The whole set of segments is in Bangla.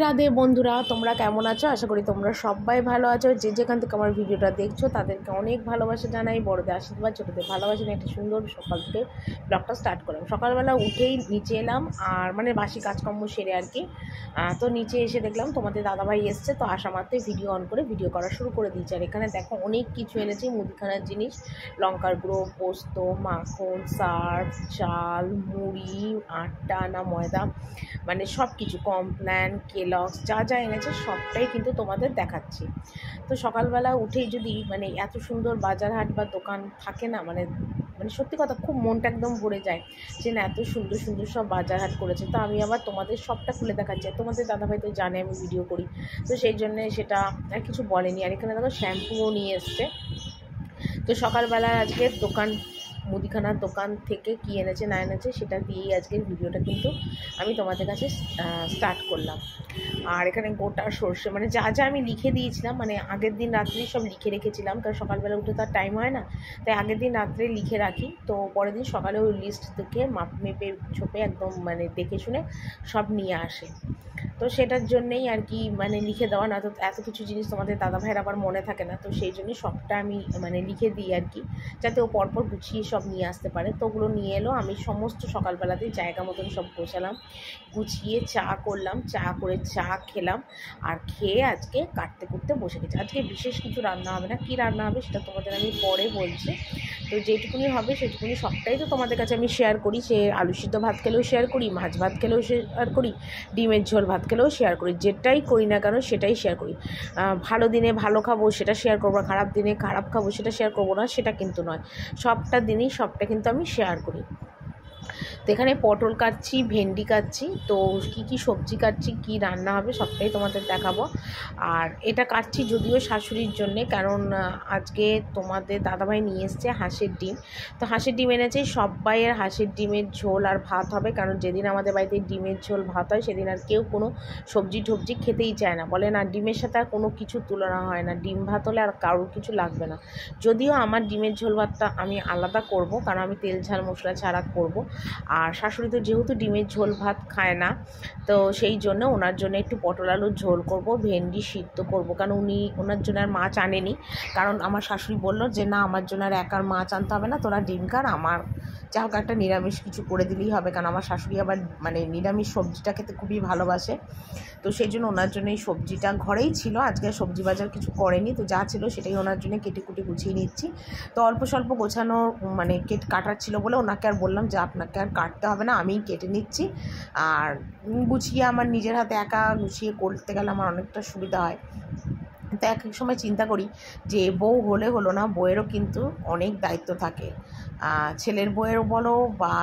রাধে বন্ধুরা, তোমরা কেমন আছো? আশা করি তোমরা সবাই ভালো আছো। যে যেখান থেকে আমার ভিডিওটা দেখছো তাদেরকে অনেক ভালোবাসা জানাই, বড়দের আশীর্বাদ, ছোটোদের ভালোবাসা নিয়ে একটা সুন্দর সকাল থেকে ব্লগটা স্টার্ট করলাম। সকালবেলা উঠেই নিচে এলাম, আর মানে বাসি কাজকর্ম সেরে আর কি। তো নিচে এসে দেখলাম তোমাদের দাদাভাই এসছে, তো আসা মাত্রই ভিডিও অন করে ভিডিও করা শুরু করে দিয়েছে। আর এখানে দেখো অনেক কিছু এনেছি, মুদিখানার জিনিস, লঙ্কার গুঁড়ো, পোস্ত, মাখন, সার্ফ, চাল, মুড়ি, আটা না ময়দা, মানে সব কিছু, কমপ্ল্যান, কেলগস, যা যা এনেছে সবটাই কিন্তু তোমাদের দেখাচ্ছি। তো সকালবেলা উঠেই যদি মানে এত সুন্দর বাজার হাট বা দোকান থাকে না, মানে মানে সত্যি কথা খুব মনটা একদম ভরে যায় যে না এত সুন্দর সুন্দর সব বাজার হাট করেছে। তো আমি আবার তোমাদের সবটা খুলে দেখাচ্ছি। তোমাদের দাদাভাই তো জানে আমি ভিডিও করি, তো সেই জন্যে সেটা আর কিছু বলেনি। আর এখানে দেখো শ্যাম্পুও নিয়ে এসছে। তো সকালবেলা আজকের দোকান, মুদিখানার দোকান থেকে কী এনেছে না এনেছে সেটা দিয়েই আজকের ভিডিওটা কিন্তু আমি তোমাদের কাছে স্টার্ট করলাম। আর এখানে গোটা সর্ষে, মানে যা যা আমি লিখে দিয়েছিলাম, মানে আগের দিন রাত্রেই সব লিখে রেখেছিলাম, কারণ সকালবেলা উঠে তার টাইম হয় না, তাই আগের দিন রাত্রে লিখে রাখি। তো পরের দিন সকালে ওই লিস্ট থেকে মাপ মেপে ছোপে একদম মানে দেখে শুনে সব নিয়ে আসে। তো সেটার জন্যেই আর কি মানে লিখে দেওয়া, না তো এত কিছু জিনিস তোমাদের দাদাভাইয়ের আবার মনে থাকে না, তো সেই জন্যই সবটা আমি মানে লিখে দিই আর কি, যাতে ও পরপর গুছিয়ে সব নিয়ে আসতে পারে। তো ওগুলো নিয়ে এলো, আমি সমস্ত সকালবেলাতেই জায়গা মতন সব গোছালাম, গুছিয়ে চা করলাম, চা করে চা খেলাম, আর খেয়ে আজকে কাটতে কুটতে বসে গেছি। আজকে বিশেষ কিছু রান্না হবে না, কী রান্না হবে সেটা তোমাদের আমি পরে বলছি। তো যেটুকুনি হবে সেটুকুনি সবটাই তো তোমাদের কাছে আমি শেয়ার করি। সে আলু সিদ্ধ ভাত খেলেও শেয়ার করি, মাছ ভাত খেলেও শেয়ার করি, ডিমের ঝোল ভাত খেলেও শেয়ার করি, যেটাই করি না কেন সেটাই শেয়ার করি। ভালো দিনে ভালো খাবো সেটা শেয়ার করবো, খারাপ দিনে খারাপ খাবো সেটা শেয়ার করবো না, সেটা কিন্তু নয়। সবটা দিনই সবটা কিন্তু আমি শেয়ার করি। তো এখানে পটল কাটছি, ভেন্ডি কাটছি, তো কী কী সবজি কাটছি, কী রান্না হবে সবটাই তোমাদের দেখাবো। আর এটা কাটছি যদিও শাশুড়ির জন্যে, কারণ আজকে তোমাদের দাদাভাই নিয়ে এসছে হাঁসের ডিম। তো হাঁসের ডিম এনেছে, সবাইয়ের হাঁসের ডিমের ঝোল আর ভাত হবে, কারণ যেদিন আমাদের বাড়িতে ডিমের ঝোল ভাত হয় সেদিন আর কেউ কোনো সবজি টবজি খেতেই চায় না, বলে না ডিমের সাথে আর কোনো কিছু তুলনা হয় না, ডিম ভাত হলে আর কারোর কিছু লাগবে না। যদিও আমার ডিমের ঝোল ভাতটা আমি আলাদা করব, কারণ আমি তেল ঝাল মশলা ছাড়া করব। আর শাশুড়ি তো যেহেতু ডিমের ঝোল ভাত খায় না, তো সেই জন্য ওনার জন্য একটু পটল আলুর ঝোল করব, ভেন্ডি সিদ্ধ করব, কারণ ওনার জন্য আর মাছ আনেনি। কারণ আমার শাশুড়ি বললো যে না আমার জন্য আর একার মাছ আনতে হবে না, তোরা ডিম খার, আমার যা হোক একটা নিরামিষ কিছু করে দিলেই হবে, কারণ আমার শাশুড়ি আবার মানে নিরামিষ সবজিটা খেতে খুবই ভালোবাসে। তো সেই জন্য ওনার জন্য এই সবজিটা ঘরেই ছিল, আজকে সবজি বাজার কিছু করেনি, তো যা ছিল সেটাই ওনার জন্য কেটে কুটে গুছিয়ে নিচ্ছি। তো অল্প স্বল্প গোছানো মানে কাটার ছিল বলে ওনাকে আর বললাম যে আপনাকে আর কাটতে হবে না, আমিই কেটে নিচ্ছি। আর গুছিয়ে আমার নিজের হাতে একা গুছিয়ে করতে গেলে আমার অনেকটা সুবিধা হয়। তো এক এক সময় চিন্তা করি যে বউ হলে হলো না, বউয়েরও কিন্তু অনেক দায়িত্ব থাকে, ছেলের বউয়ের বলো বা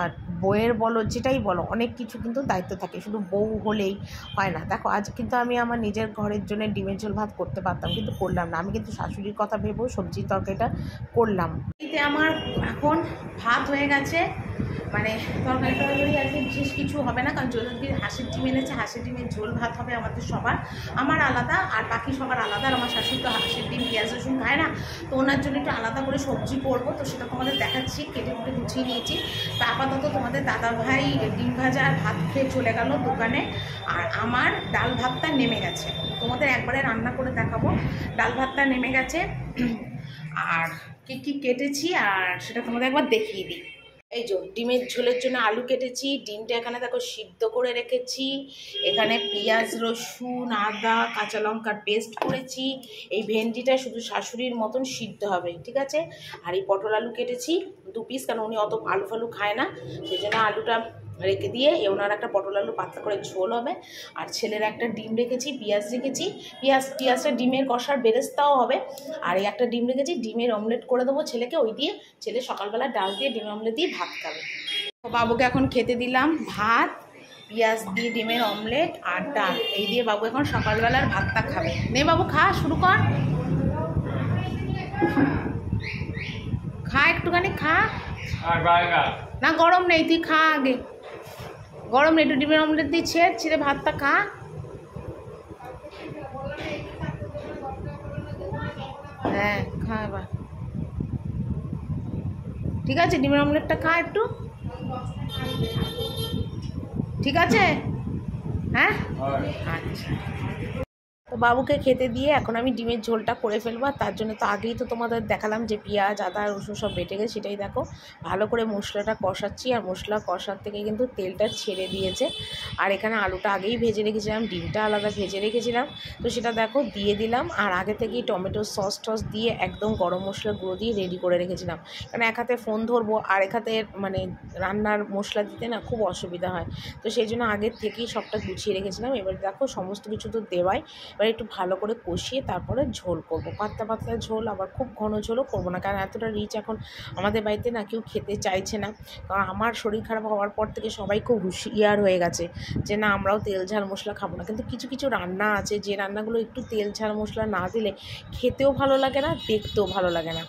বউয়ের বলো, যেটাই বলো, অনেক কিছু কিন্তু দায়িত্ব থাকে, শুধু বউ হলেই হয় না। দেখো আজ কিন্তু আমি আমার নিজের ঘরের জন্য ডিমের ঝোল ভাত করতে পারতাম, কিন্তু করলাম না, আমি কিন্তু শাশুড়ির কথা ভেবেও সবজির তরকারিটা করলাম। এতে আমার এখন ভাত হয়ে গেছে, মানে তরকারি আর কি বিশেষ কিছু হবে না, কারণ যদি হাঁসের ডিম এনেছে, হাঁসের ডিমের ঝোল ভাত হবে আমাদের সবার, আমার আলাদা আর বাকি সবার আলাদা। আর আমার শাশুড়ি তো হাঁসের ডিম পেঁয়াজ রসুন খায় না, তো ওনার জন্য একটু আলাদা করে সবজি করবো, তো সেটা তোমাদের দেখাচ্ছি, কেটে কুটে গুছিয়ে নিয়েছি। তো আপাতত তোমাদের দাদাভাই ডিম ভাজা আর ভাত খেয়ে চলে গেল দোকানে, আর আমার ডাল ভাতটা নেমে গেছে, তোমাদের একবারে রান্না করে দেখাবো। ডাল ভাতটা নেমে গেছে, আর কী কী কেটেছি আর সেটা তোমাদের একবার দেখিয়ে দিই। এই যে ডিমের ঝোলের জন্য আলু কেটেছি, ডিমটা এখানে দেখো সিদ্ধ করে রেখেছি, এখানে পেঁয়াজ রসুন আদা কাঁচা লঙ্কার পেস্ট করেছি, এই ভেন্ডিটা শুধু শাশুড়ির মতন সিদ্ধ হবে, ঠিক আছে। আর এই পটল আলু কেটেছি 2 পিস, কারণ উনি অত আলু ফালু খায় না, সেই জন্য আলুটা রেখে দিয়ে ওনার একটা পটল আলু পাতলা করে ঝোল হবে। আর ছেলের একটা ডিম রেখেছি, পেঁয়াজ রেখেছি, পেঁয়াজটা ডিমের কষার বেরেস্তাও হবে। আর এই একটা ডিম রেখেছি, ডিমের অমলেট করে দেবো ছেলেকে, ওই দিয়ে ছেলে সকালবেলা ডাল দিয়ে ডিমের অমলেট দিয়ে ভাত খাবে। বাবুকে এখন খেতে দিলাম ভাত, পেঁয়াজ দিয়ে ডিমের অমলেট আর ডাল, এই দিয়ে বাবু এখন সকালবেলার ভাতটা খাবে। নে বাবু খা, শুরু কর, খা একটুখানি খা। না গরম নেই, তুই খা আগে, গরম নেই, একটু ডিমের অমলেট দিয়ে ছেড়ে ভাতটা খা। হ্যাঁ খা এবার, ঠিক আছে, ডিমের অমলেটটা খা একটু, ঠিক আছে, হ্যাঁ আচ্ছা। বাবুকে খেতে দিয়ে এখন আমি ডিমের ঝোলটা করে ফেলবো। আর তার জন্য তো আগেই তো তোমাদের দেখালাম যে পেঁয়াজ আদা রসুন সব বেটে গেছে, সেটাই দেখো ভালো করে মশলাটা কষাচ্ছি। আর মশলা কষার থেকে কিন্তু তেলটা ছেড়ে দিয়েছে। আর এখানে আলুটা আগেই ভেজে রেখেছিলাম, ডিমটা আলাদা ভেজে রেখেছিলাম, তো সেটা দেখো দিয়ে দিলাম। আর আগে থেকেই টমেটো সস টস দিয়ে একদম গরম মশলা গুঁড়ো দিয়ে রেডি করে রেখেছিলাম, কারণ এক হাতে ফোন ধরবো আর এক হাতে মানে রান্নার মশলা দিতে না খুব অসুবিধা হয়। তো সেই জন্য আগের থেকেই সবটা গুছিয়ে রেখেছিলাম। এবার দেখো সমস্ত কিছু তো দেওয়াই, এবার একটু ভালো করে কষিয়ে তারপরে ঝোল করব। পাতলা পাতলা ঝোল, আবার খুব ঘন ঝোলও করবো না, কারণ এতটা রিচ এখন আমাদের বাড়িতে না কেউ খেতে চাইছে না। কারণ আমার শরীর খারাপ হওয়ার পর থেকে সবাই খুব হুঁশিয়ার হয়ে গেছে যে না আমরাও তেল ঝাল মশলা খাবো না। কিন্তু কিছু কিছু রান্না আছে যে রান্নাগুলো একটু তেল ঝাল মশলা না দিলে খেতেও ভালো লাগে না, দেখতেও ভালো লাগে না।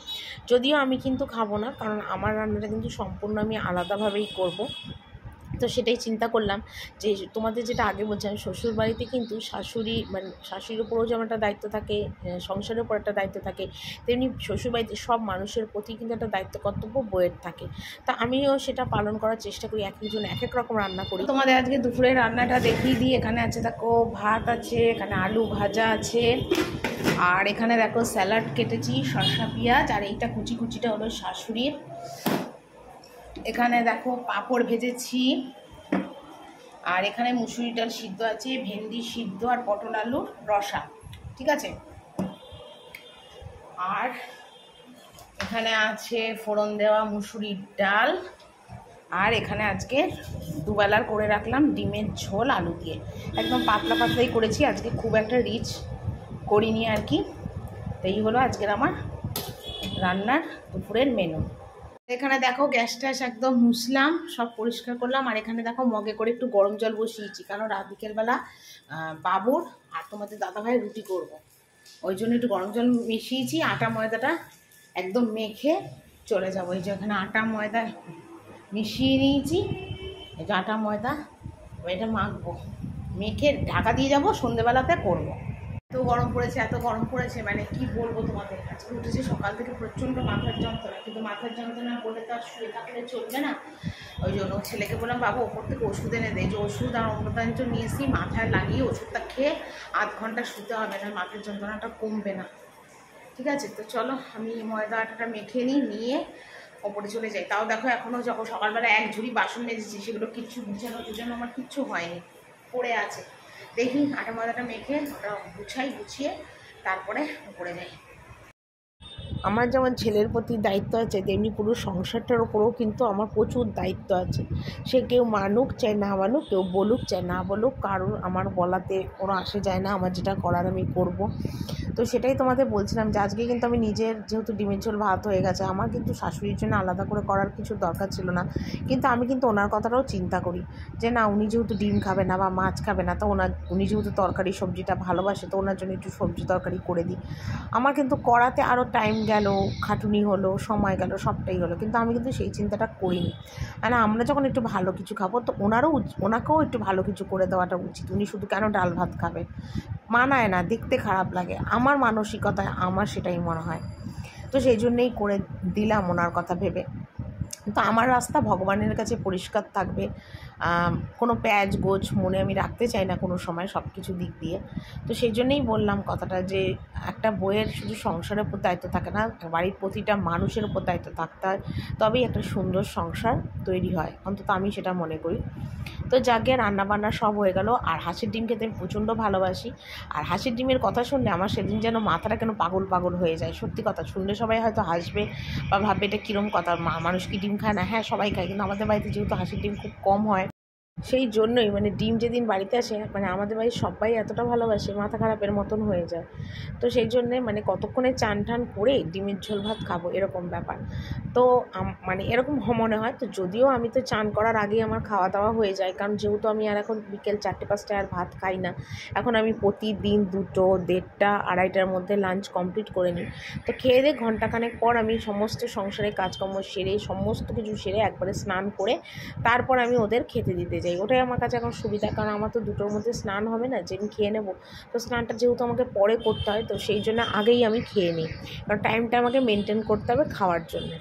যদিও আমি কিন্তু খাবো না, কারণ আমার রান্নাটা কিন্তু সম্পূর্ণ আমি আলাদাভাবেই করব। তো সেটাই চিন্তা করলাম যে তোমাদের যেটা আগে বলছিলাম, শ্বশুর বাড়িতে কিন্তু শাশুড়ি মানে শাশুড়ির উপরেও যেমন একটা দায়িত্ব থাকে, সংসারের উপর একটা দায়িত্ব থাকে, তেমনি শ্বশুরবাড়িতে সব মানুষের প্রতি কিন্তু একটা দায়িত্ব কর্তব্য বইয়ের থাকে। তা আমিও সেটা পালন করার চেষ্টা করি, এক একজন এক এক রকম রান্না করি। তোমাদের আজকে দুপুরের রান্নাটা দেখিয়ে দিই। এখানে আছে দেখো ভাত আছে, এখানে আলু ভাজা আছে, আর এখানে দেখো স্যালাড কেটেছি, শসা পেঁয়াজ, আর এইটা কুচি কুচিটা হলো শাশুড়ির। এখানে দেখো পাঁপড় ভেজেছি, আর এখানে মুসুরি ডাল সিদ্ধ আছে, ভেন্ডি সিদ্ধ, আর পটল আলুর রসা, ঠিক আছে। আর এখানে আছে ফোড়ন দেওয়া মুসুরির ডাল, আর এখানে আজকে দুবেলার করে রাখলাম ডিমের ঝোল আলু দিয়ে, একদম পাতলা পাতলাই করেছি আজকে, খুব একটা রিচ করিনি আর কি। তো এই হলো আজকের আমার রান্নার দুপুরের মেনু। এখানে দেখো গ্যাস ট্যাস একদম মুছলাম, সব পরিষ্কার করলাম। আর এখানে দেখো মগে করে একটু গরম জল বসিয়েছি, কারণ রাত বিকেলবেলা বাবুর আর তোমাদের দাদাভাই রুটি করব, ওই জন্য একটু গরম জল মিশিয়েছি। আটা ময়দাটা একদম মেখে চলে যাবো। এই যে এখানে আটা ময়দা মিশিয়ে নিয়েছি, এই যে আটা ময়দা, এটা মাখবো, মেখে ঢাকা দিয়ে যাবো, সন্ধেবেলাতে করবো। এত গরম পড়েছে মানে কি বলবো তোমাদের। আজকে উঠেছে সকাল থেকে প্রচণ্ড মাথার যন্ত্রণা, কিন্তু মাথার যন্ত্রণা বলে তো আর শুয়ে থাকলে চলবে না। ওই জন্য ছেলেকে বললাম বাবু ওপর থেকে ওষুধ এনে দেয়, যে ওষুধ আর অমৃতাঞ্চল নিয়ে এসেছি, মাথায় লাগিয়ে ওষুধটা খেয়ে আধ ঘন্টা শুতে হবে, না মাথার যন্ত্রণাটা কমবে না, ঠিক আছে। তো চলো আমি ময়দা আটাটা মেখে নিয়ে ওপরে চলে যাই। তাও দেখো এখনও যখন সকালবেলা এক ঝুড়ি বাসন মেজেছি, সেগুলো কিচ্ছু গুছানো আমার কিচ্ছু হয়নি, পড়ে আছে। দেখি আটা ময়দাটা মেখে ওটা গুছিয়ে তারপরে উপরে যাই। আমার যেমন ছেলের প্রতি দায়িত্ব আছে, তেমনি পুরো সংসারটার ওপরেও কিন্তু আমার প্রচুর দায়িত্ব আছে। সে কেউ মানুক চাই না মানুক, কেউ বলুক চাই না বলুক, কারোর আমার বলাতে কোনো আসে যায় না, আমার যেটা করার আমি করব। তো সেটাই তোমাদের বলছিলাম যে আজকে কিন্তু আমি নিজের যেহেতু ডিমের ঝোল ভাত হয়ে গেছে, আমার কিন্তু শাশুড়ির জন্য আলাদা করে করার কিছু দরকার ছিল না। কিন্তু আমি কিন্তু ওনার কথাটাও চিন্তা করি যে না, উনি যেহেতু ডিম খাবে না বা মাছ খাবে না, তো উনি যেহেতু তরকারি সবজিটা ভালোবাসে, তো ওনার জন্য একটু সবজি তরকারি করে দিই। আমার কিন্তু করাতে আরও টাইম গেল, খাটুনি হলো, সময় গেল, সবটাই হলো, কিন্তু আমি কিন্তু সেই চিন্তাটা করিনি। মানে আমরা যখন একটু ভালো কিছু খাবো, তো ওনাকেও একটু ভালো কিছু করে দেওয়াটা উচিত। উনি শুধু কেন ডাল ভাত খাবে, মানায় না, দেখতে খারাপ লাগে, আমার মানসিকতায় আমার সেটাই মনে হয়। তো সেই জন্যেই করে দিলাম ওনার কথা ভেবে। তো আমার রাস্তা ভগবানের কাছে পরিষ্কার থাকবে, কোনো প্যাচ গোছ মনে আমি রাখতে চাই না কোনো সময়, সব কিছু দিক দিয়ে। তো সেই জন্যেই বললাম কথাটা, যে একটা বইয়ের শুধু সংসারের উপর দায়িত্ব থাকে না, বাড়ির প্রতিটা মানুষের উপর দায়িত্ব থাকতে হয়, তবেই একটা সুন্দর সংসার তৈরি হয়, অন্তত আমি সেটা মনে করি। তো যাকে রান্নাবান্না সব হয়ে গেল। আর হাঁসের ডিম খেতে আমি প্রচণ্ড ভালোবাসি, আর হাঁসের ডিমের কথা শুনলে আমার সেদিন যেন মাথাটা কেন পাগল পাগল হয়ে যায়। সত্যি কথা, শুনলে সবাই হয়তো হাসবে বা ভাববে এটা কীরকম কথা, মানুষ কি ডিম খায় না? হ্যাঁ সবাই খায়, কিন্তু আমাদের বাড়িতে যেহেতু হাঁসের ডিম খুব কম হয়, সেই জন্যই মানে ডিম যেদিন বাড়িতে আসে, মানে আমাদের বাড়ির সবাই এতটা ভালোবাসে, মাথা খারাপের মতন হয়ে যায়। তো সেই জন্যে মানে কতক্ষণে চান টান করে ডিমের ঝোল ভাত খাবো, এরকম ব্যাপার। তো মানে এরকম মনে হয়। তো যদিও আমি তো চান করার আগেই আমার খাওয়া দাওয়া হয়ে যায়, কারণ যেহেতু আমি আর এখন বিকেল 4টে-5টায় আর ভাত খাই না, এখন আমি প্রতিদিন 2টো, 1:30, 2:30টার মধ্যে লাঞ্চ কমপ্লিট করে নিই। তো খেয়ে দিয়ে ঘন্টাখানেক পর আমি সমস্ত সংসারের কাজকর্ম সেরে, সমস্ত কিছু সেরে একবারে স্নান করে তারপর আমি ওদের খেতে দিতে যাই। ওটাই আমার কাছে এখন সুবিধা, কারণ আমার তো 2টোর মধ্যে স্নান হবে না, যে আমি খেয়ে নেবো। তো স্নানটা যেহেতু আমাকে পরে করতে হয়, তো সেই জন্য আগেই আমি খেয়ে নিই, কারণ টাইমটা আমাকে মেনটেন করতে হবে খাওয়ার জন্য।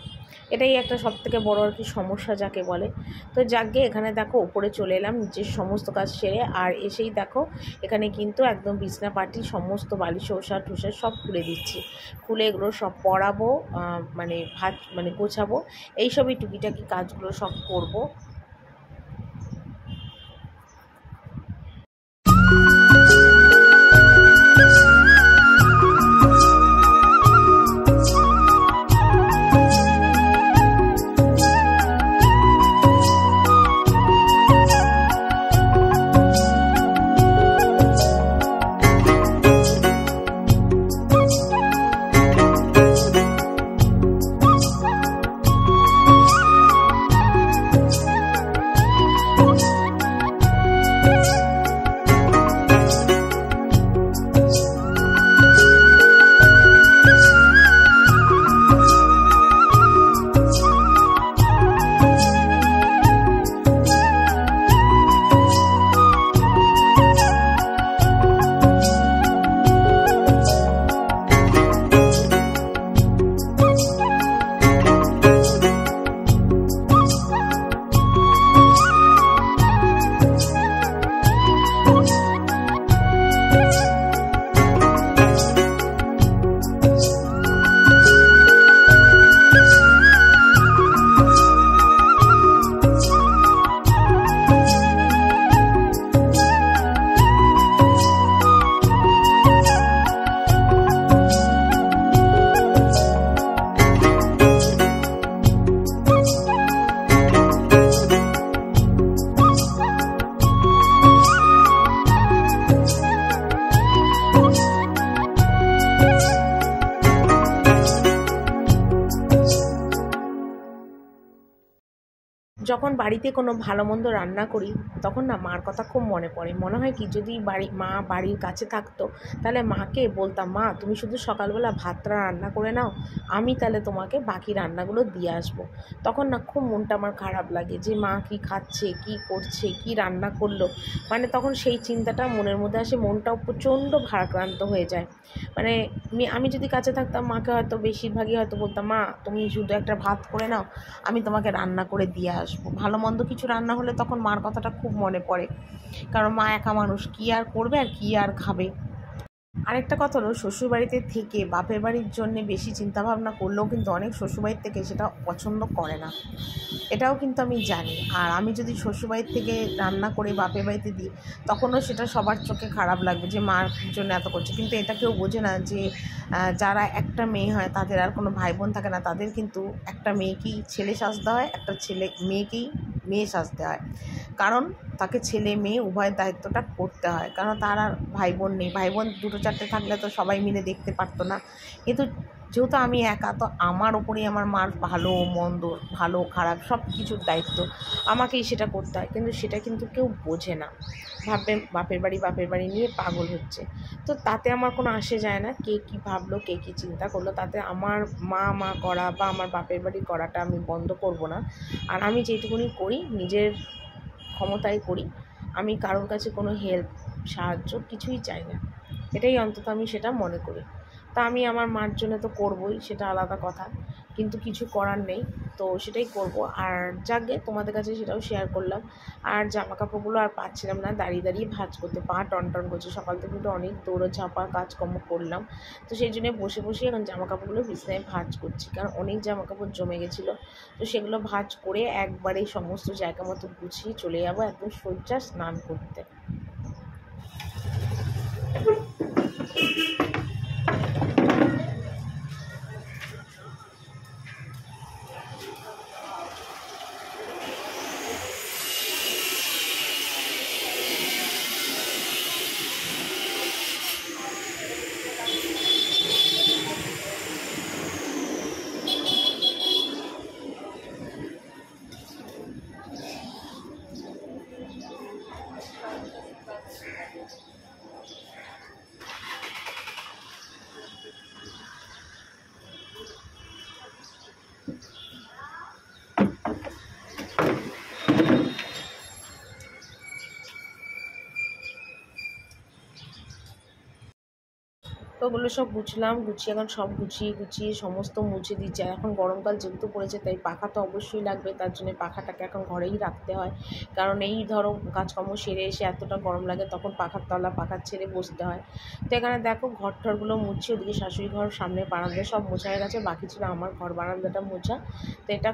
এটাই একটা সবথেকে বড় আর কি সমস্যা যাকে বলে। তো যাকগে এখানে দেখো ওপরে চলে এলাম নিচের সমস্ত কাজ সেরে, আর এসেই দেখো এখানে কিন্তু একদম বিছনা পাটি সমস্ত বালিশ ওষা টুসা সব খুলে দিচ্ছি। খুলে এগুলো সব পরাবো, মানে ভাত মানে গোছাবো, এইসবই টুকিটাকি কাজগুলো সব করব। যখন বাড়িতে কোনো ভালো মন্দ রান্না করি তখন না মার কথা খুব মনে পড়ে। মনে হয় কি যদি মা বাড়ির কাছে থাকতো তাহলে মাকে বলতাম, মা তুমি শুধু সকালবেলা ভাতটা রান্না করে নাও, আমি তাহলে তোমাকে বাকি রান্নাগুলো দিয়ে আসবো। তখন না খুব মনটা আমার খারাপ লাগে যে মা কি খাচ্ছে, কি করছে, কি রান্না করলো, মানে তখন সেই চিন্তাটা মনের মধ্যে আসে, মনটাও প্রচণ্ড ভারাক্রান্ত হয়ে যায়। মানে আমি যদি কাছে থাকতাম মাকে হয়তো বেশিরভাগই হয়তো বলতাম, মা তুমি শুধু একটা ভাত করে নাও, আমি তোমাকে রান্না করে দিয়ে আসবো। ভালো মন্দ কিছু রান্না হলে তখন মার কথাটা খুব মনে পড়ে, কারণ মা একা মানুষ, কী আর করবে আর কী আর খাবে। আরেকটা কথা হলো, শ্বশুরবাড়িতে থেকে বাপের বাড়ির জন্য বেশি চিন্তাভাবনা করলেও কিন্তু অনেক শ্বশুরবাড়ির থেকে সেটা পছন্দ করে না, এটাও কিন্তু আমি জানি। আর আমি যদি শ্বশুরবাড়ির থেকে রান্না করে বাপের বাড়িতে দিই তখনও সেটা সবার চোখে খারাপ লাগবে যে মার জন্য এত করছে, কিন্তু এটা কেউ বোঝে না যে যারা একটা মেয়ে হয় তাদের আর কোনো ভাই বোন থাকে না, তাদের কিন্তু একটা মেয়েকেই ছেলে সাজতে হয়, একটা মেয়েকেই মেয়ে সাজতে হয়, কারণ তাকে ছেলে মেয়ে উভয়ের দায়িত্বটা করতে হয়, কারণ তার আর ভাই বোন নেই। ভাই বোন দুটো চারটে থাকলে তো সবাই মিলে দেখতে পারতো না, কিন্তু যেহেতু আমি একা, তো আমার ওপরেই আমার মার ভালো মন্দ, ভালো খারাপ সব কিছুর দায়িত্ব আমাকেই সেটা করতে হয়, কিন্তু সেটা কিন্তু কেউ বোঝে না, ভাববে বাপের বাড়ি নিয়ে পাগল হচ্ছে। তো তাতে আমার কোনো আসে যায় না কে কী ভাবলো, কে কী চিন্তা করলো, তাতে আমার মা করা বা আমার বাপের বাড়ি করাটা আমি বন্ধ করব না। আর আমি যেটুকুনি করি নিজের ক্ষমতায় করি, আমি কারোর কাছে কোনো হেল্প সাহায্য কিছুই চাই না, এটাই অন্তত আমি সেটা মনে করি। তা আমি আমার মার জন্য তো করবই, সেটা আলাদা কথা, কিন্তু কিছু করার নেই, তো সেটাই করব। আর যাকে তোমাদের কাছে সেটাও শেয়ার করলাম। আর জামা কাপড়গুলো আর পাচ্ছিলাম না, দাঁড়িয়ে দাঁড়িয়ে ভাঁজ করতে পা টন করছে, সকাল থেকে একটু অনেক দৌড়ঝাঁপা কাজকর্ম করলাম, তো সেই জন্য বসে বসে এখন জামা কাপড়গুলো বিছানায় ভাঁজ করছি, কারণ অনেক জামা কাপড় জমে গেছিলো। তো সেগুলো ভাঁজ করে একবারে সমস্ত জায়গা মতো গুছিয়ে চলে যাবো একদম সজ্জা স্নান করতে। তো ওগুলো সব গুছলাম, গুছিয়ে এখন সব গুছিয়ে সমস্ত মুছে দিচ্ছি। আর এখন গরমকাল যেহেতু পড়েছে তাই পাখা তো অবশ্যই লাগবে, তার জন্য পাখাটাকে এখন ঘরেই রাখতে হয়। কারণ এই ধরো কাজকর্ম সেরে এসে এতটা গরম লাগে, তখন পাখার তলা পাখার ছেড়ে বসতে হয়। তো এখানে দেখো ঘর টরগুলো মুছছি, ওদিকে শাশুড়ি ঘর, সামনে বারান্দা সব মোছা হয়ে গেছে, বাকি ছিল আমার ঘর বারান্দাটা মোছা। তো এটা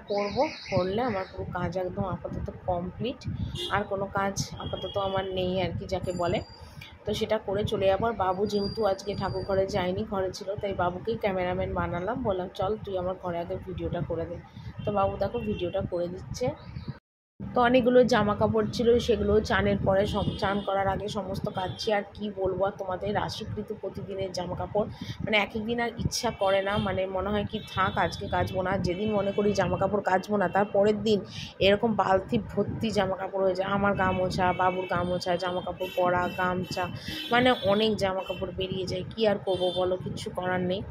করলে আমার পুরো কাজ একদম আপাতত কমপ্লিট। আর কোনো কাজ আপাতত আমার নেই আর কি, যাকে বলে। তো সেটা করে চলে যাবার। বাবু যেহেতু আজকে ঠাকুর ঘরে যায়নি, ঘরে ছিল, তাই বাবুকেই ক্যামেরাম্যান বানালাম, বললাম চল তুই আমার ঘরে আগে ভিডিওটা করে দে। তো বাবু দেখো ভিডিওটা করে দিচ্ছে। তো অনেকগুলো জামা কাপড় ছিল, সেগুলো চানের পরে চান করার আগে সমস্ত কাচ্ছি। আর কি বলবো আর তোমাদের, রাশিকৃত প্রতিদিনের জামা কাপড়, মানে এক এক দিন আর ইচ্ছা করে না, মানে মনে হয় কি থাক আজকে কাচবো না। যেদিন মনে করি জামা কাপড় কাচবো না, তার পরের দিন এরকম বালতি ভর্তি জামা কাপড় হয়ে যায়। আমার গা মোছা, বাবুর গা মোছা, জামা কাপড় পরা, গামছা, মানে অনেক জামা কাপড় বেরিয়ে যায়। কি আর করবো বলো, কিচ্ছু করার নেই।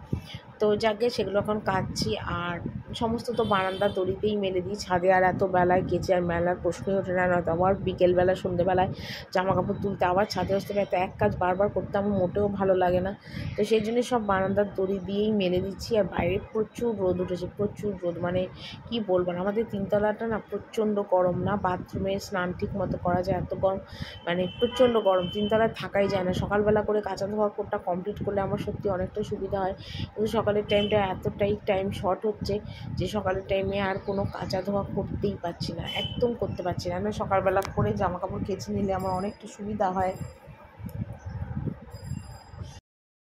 তো যাকে সেগুলো এখন কাচ্ছি। আর সমস্ত তো বারান্দার দড়িতেই মেলে দিই, ছাদে আর এত বেলায় কেচে আর মেলার প্রশ্নই ওঠে না। নয়তো আবার বিকেলবেলা সন্ধ্যেবেলায় জামা কাপড় তুলতে আবার ছাদে আসতে হবে, এত এক কাজ বারবার করতে আমার মোটেও ভালো লাগে না। তো সেই জন্য সব বারান্দার দড়ি দিয়েই মেলে দিচ্ছি। আর বাইরে প্রচুর রোদ উঠেছে, প্রচুর রোদ, মানে কি বলবো না, আমাদের তিনতলাটা না প্রচণ্ড গরম, না বাথরুমে স্নান ঠিক মতো করা যায়, এত গরম, মানে প্রচণ্ড গরম, তিনতলায় থাকাই যায় না। সকালবেলা করে কাঁচা ধোয়া কোটটা কমপ্লিট করলে আমার সত্যি অনেকটা সুবিধা হয়, কিন্তু সকালের টাইমটা এতটাই টাইম শর্ট হচ্ছে যে সকালের টাইমে আর কোনো কাঁচা ধোয়া করতেই পারছি না, একদম করতে পারছি না। সকালবেলা করে জামা কাপড় কেচে নিলে আমার অনেকটা সুবিধা হয়।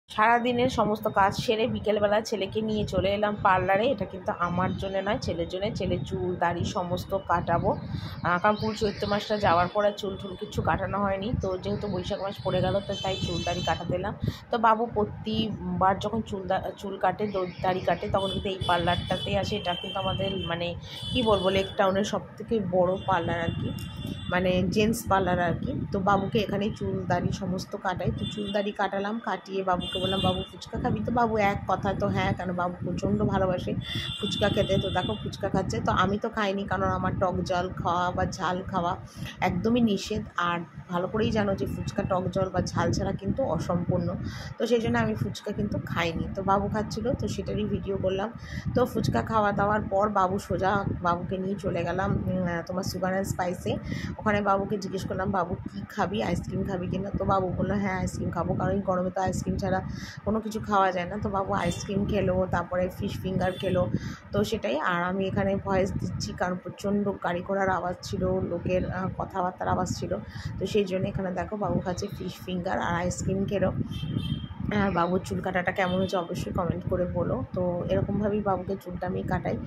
সারাদিনের সমস্ত কাজ সেরে বিকেলবেলা ছেলেকে নিয়ে চলে এলাম পার্লারে। এটা কিন্তু আমার জন্য নয়, ছেলের জন্য। ছেলের চুল দাড়ি সমস্ত কাটাবো, কারণ পুরো চৈত্র মাসটা যাওয়ার পরে চুল টুল কিছু কাটানো হয়নি। তো যেহেতু বৈশাখ মাস পড়ে গেল, তো তাই চুল দাড়ি কাটাতে এলাম। তো বাবু প্রতিবার যখন চুল কাটে, দাড়ি কাটে, তখন কিন্তু এই পার্লারটাতেই আসে। এটা কিন্তু আমাদের মানে কি বলবো, লেক টাউনের সবথেকে বড় পার্লার আর কি, মানে জেন্টস পার্লার আর কি। তো বাবুকে এখানে চুল দাড়ি সমস্ত কাটাই। তো চুল দাড়ি কাটালাম, কাটিয়ে বাবুকে বললাম বাবু ফুচকা খাবি? তো বাবু এক কথা তো হ্যাঁ, কেন বাবু প্রচণ্ড ভালোবাসে ফুচকা খেতে। তো দেখো ফুচকা খাচ্ছে। তো আমি তো খাইনি, কারণ আমার টক জল খাওয়া বা ঝাল খাওয়া একদমই নিষেধ। আর ভালো করেই জানো যে ফুচকা টক জল বা ঝাল ছাড়া কিন্তু অসম্পূর্ণ। তো সেই জন্য আমি ফুচকা কিন্তু খাইনি। তো বাবু খাচ্ছিলো, তো সেটারই ভিডিও করলাম। তো ফুচকা খাওয়া দাওয়ার পর বাবুকে নিয়ে চলে গেলাম তোমার সুগার অ্যান্ড স্পাইসে। ওখানে বাবুকে জিজ্ঞেস করলাম বাবু কী খাবি, আইসক্রিম খাবি কিনা? তো বাবু বললো হ্যাঁ আইসক্রিম খাবো, কারণ এই গরমে তো আইসক্রিম ছাড়া কোনো কিছু খাওয়া যায় না। তো বাবু আইসক্রিম খেলো, তারপরে ফিশ ফিঙ্গার খেলো। তো সেটাই। আর আমি এখানে ভয়েস দিচ্ছি, কারণ প্রচণ্ড গাড়ি ঘোড়ার আওয়াজ ছিল, লোকের কথাবার্তার আওয়াজ ছিল। তো সেই জন্য এখানে দেখো বাবু খাচ্ছে ফিশ ফিঙ্গার আর আইসক্রিম খেলো। আর বাবুর চুল কাটাটা কেমন হয়েছে অবশ্যই কমেন্ট করে বলো। তো এরকমভাবেই বাবুকে চুলটা আমি কাটাই।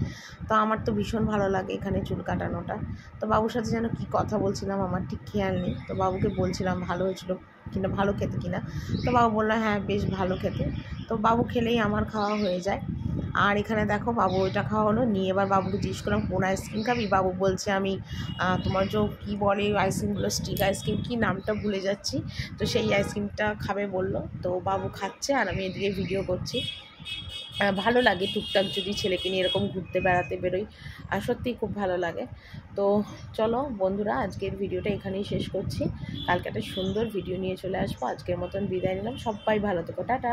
তো আমার তো ভীষণ ভালো লাগে এখানে চুল কাটানোটা। তো বাবুর সাথে যেন কী কথা বলছিলাম আমার ঠিক খেয়াল নেই। তো বাবুকে বলছিলাম ভালো হয়েছিল কিনা, ভালো খেতে কিনা। তো বাবু বললো হ্যাঁ বেশ ভালো খেতে। তো বাবু খেলেই আমার খাওয়া হয়ে যায়। আর এখানে দেখো বাবু ওইটা খাওয়া হলো, নিয়ে এবার বাবুকে জিজ্ঞেস করলাম কোন আইসক্রিম খাবি? বাবু বলছে আমি তোমার যে কী বলে আইসক্রিমগুলো, স্টিক আইসক্রিম, কী নামটা ভুলে যাচ্ছি, তো সেই আইসক্রিমটা খাবে বললো। তো বাবু খাচ্ছে আর আমি এদিকে ভিডিও করছি। ভালো লাগে টুকটাক যদি ছেলেকে নিয়ে এরকম ঘুরতে বেড়াতে বেরোই, আর সত্যিই খুব ভালো লাগে। তো চলো বন্ধুরা, আজকের ভিডিওটা এখানেই শেষ করছি। কালকে একটা সুন্দর ভিডিও নিয়ে চলে আসবো। আজকের মতন বিদায় নিলাম, সবাই ভালো থেকো, টাটা।